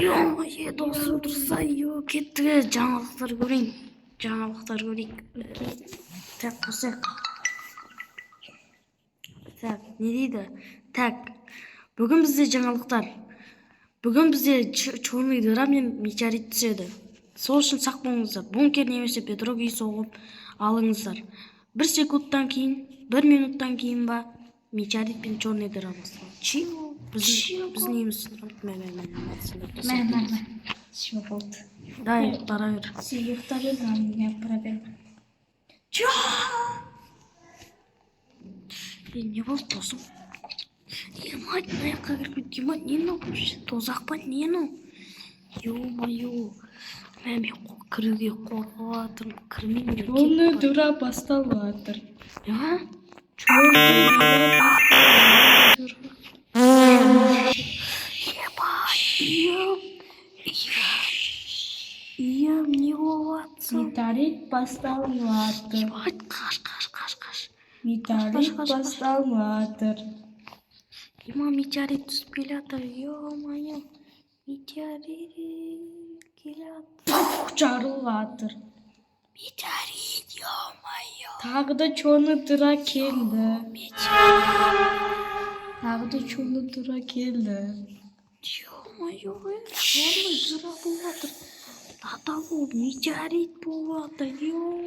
Yo, dostum dursa yo ketті жаңалықтар көрейін. Жаңалықтар көрейік. Так, қосақ. Так, не дейді? Так, бүгін бізде жаңалықтар. Бүгін бізде черный дыра мен метеорит түседі. Сол үшін сақ болыңыздар. Бункер немесе петрогей соғып алыңыздар. 1 секундтан кейін, 1 минуттан кейін ба метеорит пен черный дыра басталады. Чего? Біз неміз? Мен. Все болды. Дай, ұйықтара бер. Сен ұйықта бер, мен апара бер. Не болды, досым? Мать, мына жаққа кіріп кеткен ба? Не мынау? Тозақ па? Не мынау? Ё-моё. Мен кіруге қорқып жатырмын. Кірмеймін. Черный дыра басталып жатыр. Черный дыра басталып жатыр. Не болыватыр? Метеорит басталып жатыр. Қаш. Метеорит басталып жатыр. Метеорит түсіп келе жатыр. Ё-моё. Метеорит келе жатыр. Жарылып жатыр. Метеорит, ё-моё. Тағы да черный дыра келді. Тағы да черный дыра келді. Ё-моё, черный дыра болып жатыр. Татау метеорит болып жатыр. Ё-моё.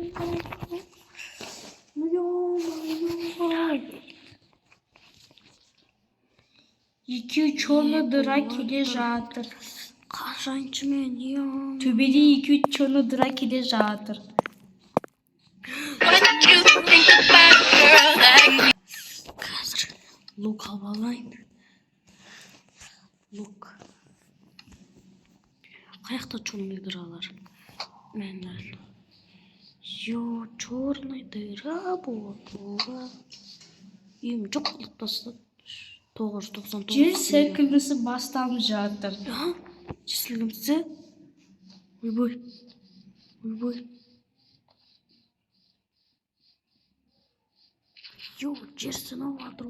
Екі черный дыра келе жатыр. Қашаншымен, ё. Төбеде екі черный дыра келе жатыр. Қазір лук алып алайын. Лук. Қаяқта черный дыралар? Мен. Ё, черный дыра болды. Үйім жоқ қылып тастады. 999. Жер сілкінісі басталып жатыр. Жер сілкінісі? Ойбой. Ё, жер сынып жатыр.